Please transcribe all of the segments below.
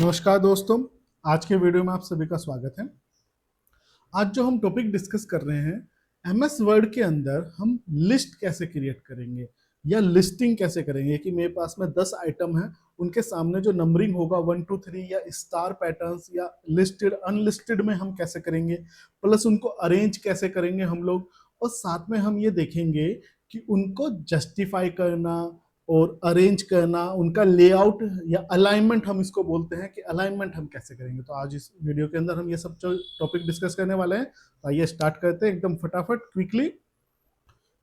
नमस्कार दोस्तों। आज के वीडियो में आप सभी का स्वागत है। आज जो हम टॉपिक डिस्कस कर रहे हैं, एमएस वर्ड के अंदर हम लिस्ट कैसे क्रिएट करेंगे या लिस्टिंग कैसे करेंगे कि मेरे पास में 10 आइटम है, उनके सामने जो नंबरिंग होगा 1 2 3 या स्टार पैटर्न्स या लिस्टेड अनलिस्टेड में हम कैसे करेंगे, प्लस उनको अरेंज कैसे करेंगे हम लोग, और साथ में हम ये देखेंगे कि उनको जस्टिफाई करना और अरेंज करना, उनका लेआउट या अलाइनमेंट हम इसको बोलते हैं कि अलाइनमेंट हम कैसे करेंगे। तो आज इस वीडियो के अंदर हम ये सब जो टॉपिक डिस्कस करने वाले हैं, तो आइए स्टार्ट करते हैं एकदम फटाफट क्विकली।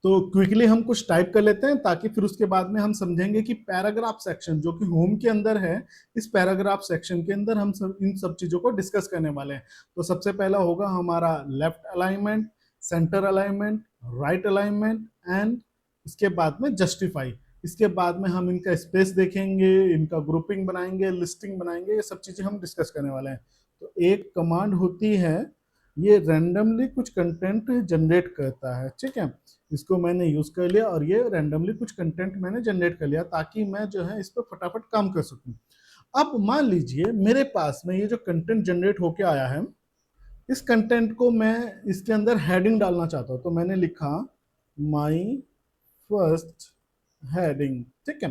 तो क्विकली हम कुछ टाइप कर लेते हैं ताकि फिर उसके बाद में हम समझेंगे कि पैराग्राफ सेक्शन जो कि होम के अंदर है, इस पैराग्राफ सेक्शन के अंदर हम इन सब चीजों को डिस्कस करने वाले हैं। तो सबसे पहला होगा हमारा left alignment, centre alignment, right alignment and इसके बाद में जस्टिफाई। इसके बाद में हम इनका स्पेस देखेंगे, इनका ग्रुपिंग बनाएंगे, लिस्टिंग बनाएंगे, ये सब चीजें हम डिस्कस करने वाले हैं। तो एक कमांड होती है, ये रैंडमली कुछ कंटेंट जनरेट करता है, ठीक है। इसको मैंने यूज कर लिया और ये रैंडमली कुछ कंटेंट मैंने जनरेट कर लिया ताकि मैं जो है इस पर फटाफट काम कर सकूं। अब मान लीजिए मेरे पास में ये जो कंटेंट जनरेट होके आया है, इस कंटेंट को मैं इसके अंदर हेडिंग डालना चाहता हूं। तो मैंने लिखा माई फर्स्ट हेडिंग, ठीक है।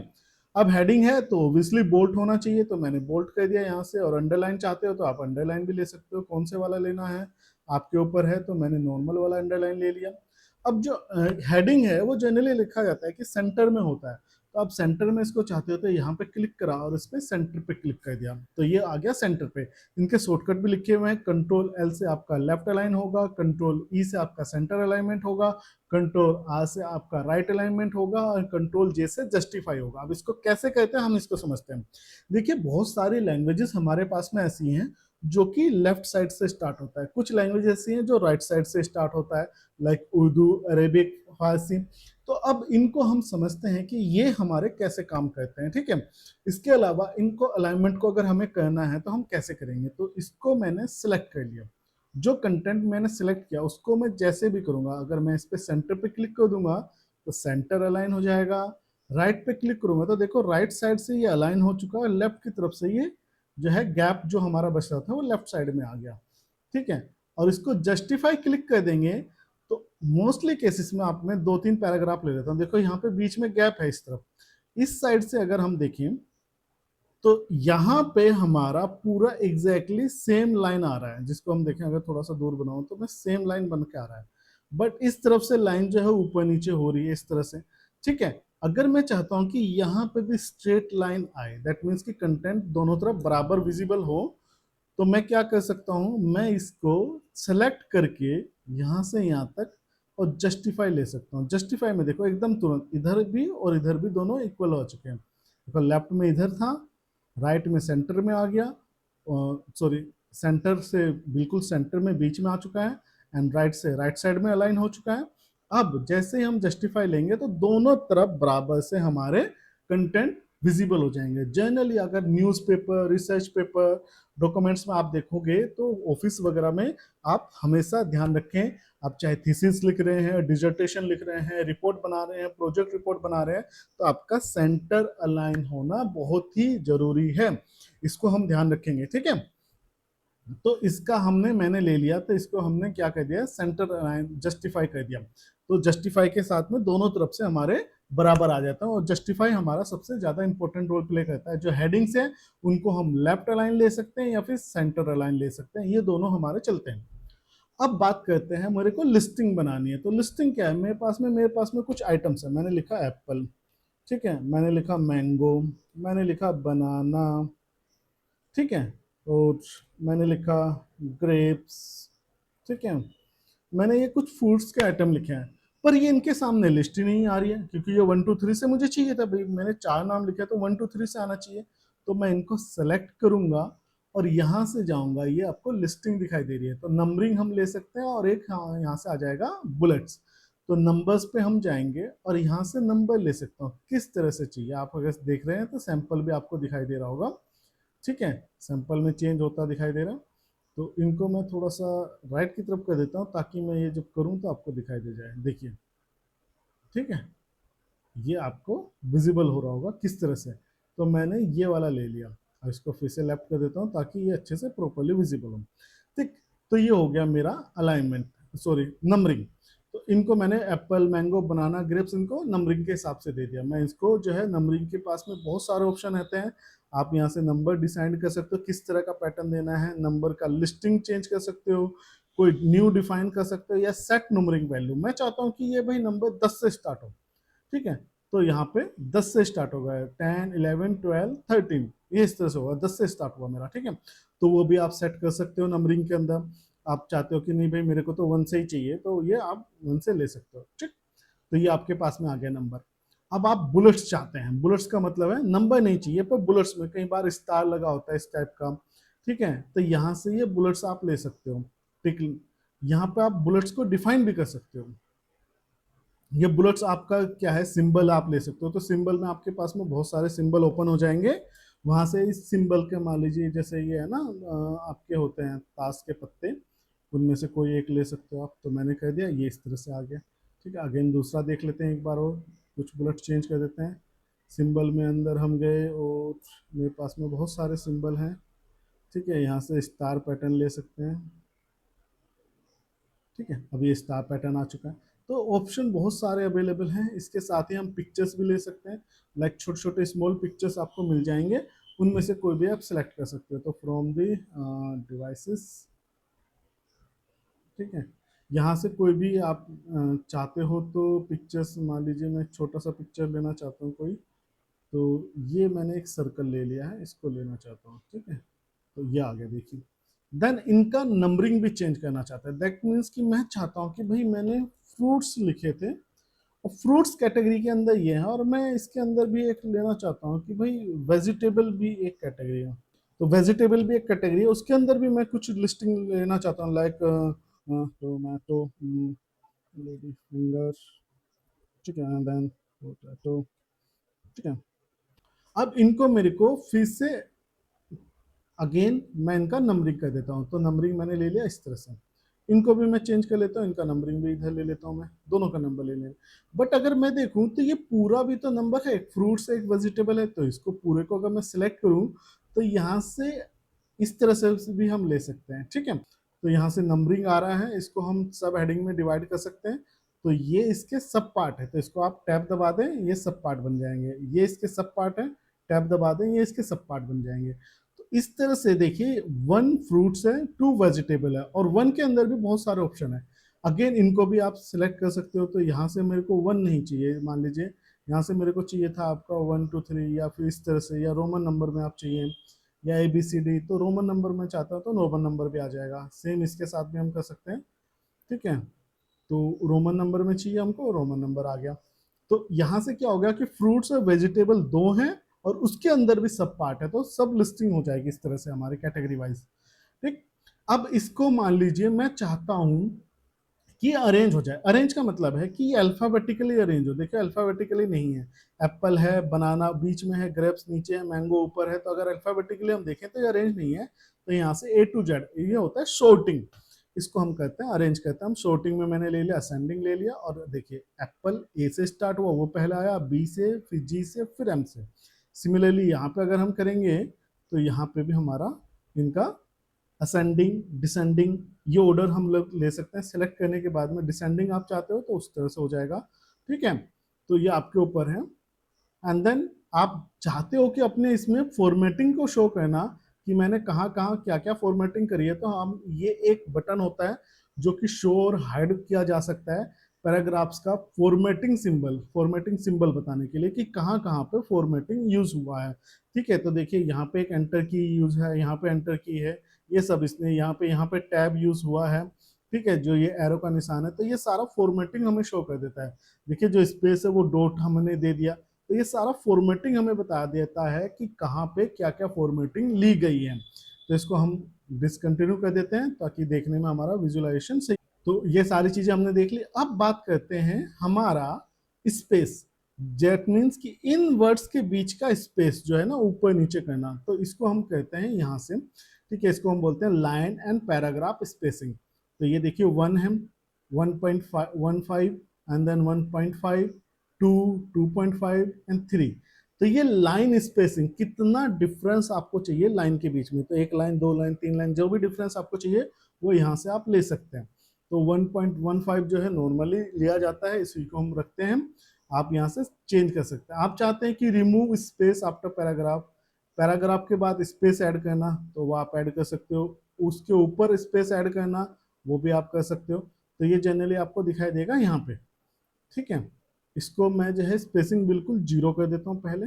अब हेडिंग है तो ऑब्वियसली बोल्ट होना चाहिए, तो मैंने बोल्ट कर दिया यहाँ से। और अंडरलाइन चाहते हो तो आप अंडरलाइन भी ले सकते हो, कौन से वाला लेना है आपके ऊपर है। तो मैंने नॉर्मल वाला अंडरलाइन ले लिया। अब जो हेडिंग है वो जनरली लिखा जाता है कि सेंटर में होता है, तो आप सेंटर में इसको चाहते हो तो यहाँ पे क्लिक करा और इस पे सेंटर पे क्लिक कर दिया, तो ये आ गया सेंटर पे। इनके शॉर्टकट भी लिखे हुए हैं, कंट्रोल एल से आपका लेफ्ट अलाइन होगा, कंट्रोल ई से आपका सेंटर अलाइनमेंट होगा, कंट्रोल आर से आपका राइट अलाइनमेंट होगा और कंट्रोल जे से जस्टिफाई होगा। अब इसको कैसे कहते हैं हम इसको समझते हैं। देखिए, बहुत सारी लैंग्वेजेस हमारे पास में ऐसी हैं जो कि लेफ्ट साइड से स्टार्ट होता है, कुछ लैंग्वेज ऐसी हैं जो राइट साइड से स्टार्ट होता है, लाइक उर्दू, अरेबिक, फारसी। तो अब इनको हम समझते हैं कि ये हमारे कैसे काम करते हैं, ठीक है। इसके अलावा इनको अलाइनमेंट को अगर हमें करना है तो हम कैसे करेंगे, तो इसको मैंने सिलेक्ट कर लिया। जो कंटेंट मैंने सिलेक्ट किया उसको मैं जैसे भी करूंगा, अगर मैं इस पे सेंटर पे क्लिक कर दूंगा तो सेंटर अलाइन हो जाएगा। राइट पे क्लिक करूंगा तो देखो राइट साइड से ये अलाइन हो चुका है, लेफ्ट की तरफ से ये जो है गैप जो हमारा बच रहा था वो लेफ्ट साइड में आ गया, ठीक है। और इसको जस्टिफाई क्लिक कर देंगे तो मोस्टली केसेस में आप में 2 3 पैराग्राफ ले लेता हूँ। देखो यहाँ पे बीच में गैप है इस तरफ, इस साइड से अगर हम देखें तो यहाँ पे हमारा पूरा एग्जैक्टली सेम लाइन आ रहा है, जिसको हम देखें, अगर थोड़ा सा दूर बनाऊं तो मैं सेम लाइन बन के आ रहा है। बट इस तरफ से लाइन जो है ऊपर नीचे हो रही है इस तरह से, ठीक है। अगर मैं चाहता हूं कि यहाँ पे भी स्ट्रेट लाइन आए, दैट मीन्स कि कंटेंट दोनों तरफ बराबर विजिबल हो, तो मैं क्या कर सकता हूं, मैं इसको सेलेक्ट करके यहाँ से यहाँ तक और जस्टिफाई ले सकता हूँ। जस्टिफाई में देखो एकदम तुरंत इधर भी और इधर भी दोनों इक्वल हो चुके हैं। देखो लेफ्ट में इधर था, राइट में सेंटर में आ गया, सॉरी सेंटर से बिल्कुल सेंटर में बीच में आ चुका है, एंड राइट से राइट साइड में अलाइन हो चुका है। अब जैसे ही हम जस्टिफाई लेंगे तो दोनों तरफ बराबर से हमारे कंटेंट विजिबल हो जाएंगे। जनरली अगर न्यूज़पेपर, रिसर्च पेपर, डॉक्यूमेंट्स में आप देखोगे तो ऑफिस वगैरह में आप हमेशा ध्यान रखें, आप चाहे थीसिस लिख रहे हैं, डिजर्टेशन लिख रहे हैं, रिपोर्ट बना रहे हैं, प्रोजेक्ट रिपोर्ट बना रहे हैं, तो आपका सेंटर अलाइन होना बहुत ही जरूरी है, इसको हम ध्यान रखेंगे, ठीक है। तो इसका मैंने ले लिया, तो इसको हमने क्या कर दिया, सेंटर अलाइन जस्टिफाई कर दिया। तो जस्टिफाई के साथ में दोनों तरफ से हमारे बराबर आ जाता है, और जस्टिफाई हमारा सबसे ज्यादा इंपॉर्टेंट रोल प्ले करता है। जो हेडिंग्स है उनको हम लेफ्ट अलाइन ले सकते हैं या फिर सेंटर अलाइन ले सकते हैं, ये दोनों हमारे चलते हैं। अब बात करते हैं, मेरे को लिस्टिंग बनानी है। तो लिस्टिंग क्या है, मेरे पास में कुछ आइटम्स है। मैंने लिखा एप्पल, ठीक है, मैंने लिखा मैंगो, मैंने लिखा बनाना, ठीक है, और मैंने लिखा ग्रेप्स, ठीक है। मैंने ये कुछ फ्रूट्स के आइटम लिखे हैं, पर ये इनके सामने लिस्ट ही नहीं आ रही है, क्योंकि ये 1 2 3 से मुझे चाहिए था भाई, मैंने 4 नाम लिखे तो 1 2 3 से आना चाहिए। तो मैं इनको सेलेक्ट करूंगा और यहाँ से जाऊंगा, ये आपको लिस्टिंग दिखाई दे रही है, तो नंबरिंग हम ले सकते हैं, और एक यहाँ से आ जाएगा बुलेट्स। तो नंबर्स पे हम जाएंगे और यहाँ से नंबर ले सकता हूँ, किस तरह से चाहिए। आप अगर देख रहे हैं तो सैंपल भी आपको दिखाई दे रहा होगा, ठीक है, सैंपल में चेंज होता दिखाई दे रहा है। तो इनको मैं थोड़ा सा राइट की तरफ कर देता हूँ ताकि मैं ये जब करूँ तो आपको दिखाई दे जाए, देखिए, ठीक है, ये आपको विजिबल हो रहा होगा किस तरह से। तो मैंने ये वाला ले लिया। और इसको फिर से लेफ्ट कर देता हूँ ताकि ये अच्छे से प्रॉपर्ली विजिबल हो। ठीक, तो ये हो गया मेरा अलाइनमेंट, सॉरी नंबरिंग। तो इनको मैंने एप्पल, मैंगो, बनाना, ग्रेप्स, इनको नंबरिंग के हिसाब से दे दिया। मैं इसको जो है नंबरिंग के पास में बहुत सारे ऑप्शन रहते हैं, आप यहाँ से नंबर डिसाइड कर सकते हो किस तरह का पैटर्न देना है, नंबर का लिस्टिंग चेंज कर सकते हो, कोई न्यू डिफाइन कर सकते हो, या सेट नंबरिंग वैल्यू। मैं चाहता हूँ कि ये भाई नंबर 10 से स्टार्ट हो, ठीक है, तो यहाँ पे 10 से स्टार्ट होगा, 10, 11, 12, 13, ये इस तरह से होगा, 10 से स्टार्ट हुआ मेरा, ठीक है। तो वो भी आप सेट कर सकते हो नंबरिंग के अंदर। आप चाहते हो कि नहीं भाई मेरे को तो 1 से ही चाहिए, तो ये आप 1 से ले सकते हो, ठीक। तो ये आपके पास में आ गया नंबर। अब आप बुलेट्स चाहते हैं, बुलेट्स का मतलब है नंबर नहीं चाहिए पर बुलेट्स में कई बार स्टार लगा होता है इस टाइप का, ठीक है, तो यहाँ से ये बुलेट्स आप ले सकते हो, ठीक। यहाँ पे आप बुलेट्स को डिफाइन भी कर सकते हो। ये बुलेट्स आपका क्या है, सिंबल आप ले सकते हो, तो सिंबल में आपके पास में बहुत सारे सिंबल ओपन हो जाएंगे। वहां से इस सिंबल के मान लीजिए जैसे ये है ना, आपके होते हैं ताश के पत्ते, उनमें से कोई एक ले सकते हो आप। तो मैंने कह दिया ये इस तरह से आ गया, ठीक है। अगेन दूसरा देख लेते हैं एक बार और, कुछ बुलेट चेंज कर देते हैं। सिंबल में अंदर हम गए और मेरे पास में बहुत सारे सिंबल हैं, ठीक है। यहाँ से स्टार पैटर्न ले सकते हैं, ठीक है। अभी ये स्टार पैटर्न आ चुका है। तो ऑप्शन बहुत सारे अवेलेबल हैं। इसके साथ ही हम पिक्चर्स भी ले सकते हैं, लाइक छोटे छोटे स्मॉल पिक्चर्स आपको मिल जाएंगे, उनमें से कोई भी आप सिलेक्ट कर सकते हो। तो फ्रॉम दी डिवाइसेस, ठीक है, यहाँ से कोई भी आप चाहते हो तो पिक्चर्स, मान लीजिए मैं छोटा सा पिक्चर लेना चाहता हूँ कोई, तो ये मैंने एक सर्कल ले लिया है, इसको लेना चाहता हूँ, ठीक है। तो ये आ गया देखिए। देन इनका नंबरिंग भी चेंज करना चाहता है, दैट मीन्स कि मैं चाहता हूँ कि भाई मैंने फ्रूट्स लिखे थे और फ्रूट्स कैटेगरी के अंदर ये है, और मैं इसके अंदर भी एक लेना चाहता हूँ कि भाई वेजिटेबल भी एक कैटेगरी है, तो वेजिटेबल भी एक कैटेगरी है, उसके अंदर भी मैं कुछ लिस्टिंग लेना चाहता हूँ, लाइक टोमेटो, लेडी फिंगर, ठीक है, देन पोटैटो, ठीक है। अब इनको मेरे को फिर से अगेन मैं इनका नंबरिंग कर देता हूँ, तो नंबरिंग मैंने ले लिया इस तरह से। इनको भी मैं चेंज कर लेता हूँ, इनका नंबरिंग भी इधर ले लेता हूँ, मैं दोनों का नंबर ले लें। बट अगर मैं देखूँ तो ये पूरा भी तो नंबर है, एक फ्रूट से एक वेजिटेबल है, तो इसको पूरे को अगर मैं सिलेक्ट करूँ तो यहाँ से इस तरह से भी हम ले सकते हैं, ठीक है। तो यहाँ से नंबरिंग आ रहा है, इसको हम सब हेडिंग में डिवाइड कर सकते हैं। तो ये इसके सब पार्ट है, तो इसको आप टैब दबा दें, ये सब पार्ट बन जाएंगे, ये इसके सब पार्ट है, टैब दबा दें, ये इसके सब पार्ट बन जाएंगे। तो इस तरह से देखिए, 1 फ्रूट्स है, 2 वेजिटेबल है, और 1 के अंदर भी बहुत सारे ऑप्शन है। अगेन इनको भी आप सिलेक्ट कर सकते हो। तो यहाँ से मेरे को 1 नहीं चाहिए, मान लीजिए यहाँ से मेरे को चाहिए था आपका 1 2 3, या फिर इस तरह से, या रोमन नंबर में आप चाहिए, या ABCD, तो रोमन नंबर में चाहता हूँ तो रोमन नंबर भी आ जाएगा। सेम इसके साथ भी हम कर सकते हैं, ठीक है। तो रोमन नंबर में चाहिए हमको, रोमन नंबर आ गया। तो यहाँ से क्या हो गया कि फ्रूट्स और वेजिटेबल 2 हैं, और उसके अंदर भी सब पार्ट है, तो सब लिस्टिंग हो जाएगी इस तरह से हमारे कैटेगरी वाइज, ठीक। अब इसको मान लीजिए मैं चाहता हूं कि अरेंज हो जाए। अरेंज का मतलब है कि अल्फाबेटिकली अरेंज हो। देखिए अल्फाबेटिकली नहीं है, एप्पल है, बनाना बीच में है, ग्रेप्स नीचे है, मैंगो ऊपर है, तो अगर अल्फाबेटिकली हम देखें तो ये अरेंज नहीं है। तो यहाँ से A to Z ये होता है शॉर्टिंग, इसको हम कहते हैं अरेंज कहते हैं हम। शॉर्टिंग में मैंने ले लिया, असेंडिंग ले लिया, और देखिए एप्पल A से स्टार्ट हुआ, वो पहले आया, B से, फिर G से, फिर M से। सिमिलरली यहाँ पे अगर हम करेंगे तो यहाँ पे भी हमारा इनका असेंडिंग, डिसेंडिंग, ये ऑर्डर हम लोग ले सकते हैं। सेलेक्ट करने के बाद में डिसेंडिंग आप चाहते हो तो उस तरह से हो जाएगा, ठीक है। तो ये आपके ऊपर है। एंड देन आप चाहते हो कि अपने इसमें फॉर्मेटिंग को शो करना कि मैंने कहाँ कहाँ क्या क्या फॉर्मेटिंग करी है, तो हम ये एक बटन होता है जो कि शो और हाइड किया जा सकता है पैराग्राफ्स का फॉर्मेटिंग सिंबल बताने के लिए कि कहाँ कहाँ पे फॉर्मेटिंग यूज हुआ है, ठीक है। तो देखिए यहाँ पे एक एंटर की यूज है, यहाँ पे एंटर की है, ये सब इसने यहाँ पे टैब यूज हुआ है, ठीक है, जो ये एरो का निशान है, तो ये सारा फॉर्मेटिंग हमें शो कर देता है। देखिए जो स्पेस है वो डॉट हमने दे दिया, तो ये सारा फॉर्मेटिंग हमें बता देता है कि कहाँ पे क्या क्या फॉर्मेटिंग ली गई है। तो इसको हम डिसकंटिन्यू कर देते हैं ताकि देखने में हमारा विजुअलाइजेशन सही। तो ये सारी चीजें हमने देख ली। अब बात करते हैं हमारा स्पेस, जेट मीन्स कि इन वर्ड्स के बीच का स्पेस जो है ना ऊपर नीचे करना, तो इसको हम कहते हैं यहाँ से, ठीक है, इसको हम बोलते हैं लाइन एंड पैराग्राफ स्पेसिंग। तो ये देखिए 1 है, 1.15 एंड देन 1.5, 2, 2.5 एंड 3। तो ये लाइन स्पेसिंग, कितना डिफरेंस आपको चाहिए लाइन के बीच में, तो 1 लाइन, 2 लाइन, 3 लाइन, जो भी डिफरेंस आपको चाहिए वो यहाँ से आप ले सकते हैं। तो 1.15 जो है नॉर्मली लिया जाता है, इसी को हम रखते हैं। आप यहाँ से चेंज कर सकते हैं। आप चाहते हैं कि remove space after paragraph, paragraph के बाद स्पेस ऐड करना, तो वो आप ऐड कर सकते हो। उसके ऊपर स्पेस ऐड करना, वो भी आप कर सकते हो। तो ये जनरली आपको दिखाई देगा यहाँ पे, ठीक है। इसको मैं जो है स्पेसिंग बिल्कुल 0 कर देता हूँ पहले,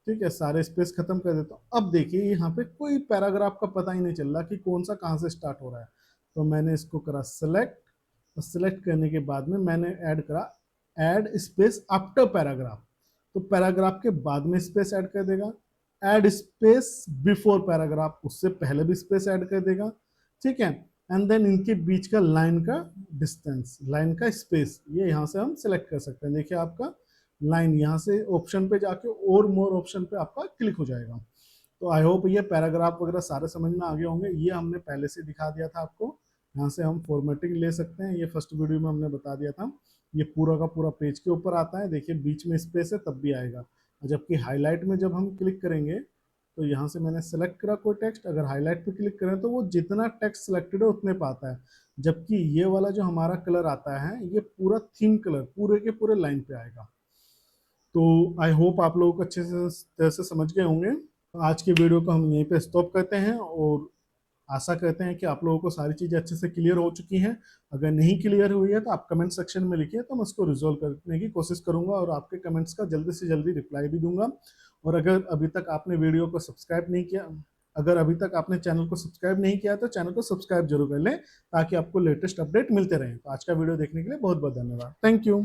ठीक है, सारे स्पेस खत्म कर देता हूँ। अब देखिए यहाँ पे कोई पैराग्राफ का पता ही नहीं चल रहा कि कौन सा कहाँ से स्टार्ट हो रहा है। तो मैंने इसको करा सेलेक्ट, और सेलेक्ट करने के बाद में मैंने ऐड करा ऐड स्पेस आफ्टर पैराग्राफ। तो पैराग्राफ के बाद में स्पेस ऐड कर देगा। ऐड स्पेस बिफोर पैराग्राफ, उससे पहले भी स्पेस ऐड कर देगा, ठीक है। एंड देन इनके बीच का लाइन का डिस्टेंस, लाइन का स्पेस, ये यहाँ से हम सेलेक्ट कर सकते हैं। देखिए आपका लाइन यहाँ से ऑप्शन पे जाके और मोर ऑप्शन पे आपका क्लिक हो जाएगा। तो आई होप ये पैराग्राफ वगैरह सारे समझ में आ गए होंगे। ये हमने पहले से दिखा दिया था आपको। यहाँ से हम फॉर्मेटिंग ले सकते हैं, ये फर्स्ट वीडियो में हमने बता दिया था। ये पूरा का पूरा पेज के ऊपर आता है, देखिए बीच में स्पेस है तब भी आएगा। जबकि हाईलाइट में जब हम क्लिक करेंगे तो यहाँ से मैंने सेलेक्ट करा कोई टेक्स्ट, अगर हाईलाइट पे क्लिक करें तो वो जितना टेक्स्ट सिलेक्टेड है उतने पे आता है। जबकि ये वाला जो हमारा कलर आता है, ये पूरा थीम कलर पूरे के पूरे लाइन पे आएगा। तो आई होप आप लोगों को अच्छे से तरह से समझ गए होंगे। आज की वीडियो को हम यहीं पे स्टॉप करते हैं, और आशा करते हैं कि आप लोगों को सारी चीज़ें अच्छे से क्लियर हो चुकी हैं। अगर नहीं क्लियर हुई है तो आप कमेंट सेक्शन में लिखिए, तो मैं उसको रिजोल्व करने की कोशिश करूंगा और आपके कमेंट्स का जल्दी से जल्दी रिप्लाई भी दूंगा। और अगर अभी तक आपने वीडियो को सब्सक्राइब नहीं किया, अगर अभी तक आपने चैनल को सब्सक्राइब नहीं किया तो चैनल को सब्सक्राइब जरूर कर लें, ताकि आपको लेटेस्ट अपडेट मिलते रहें। तो आज का वीडियो देखने के लिए बहुत बहुत धन्यवाद। Thank you.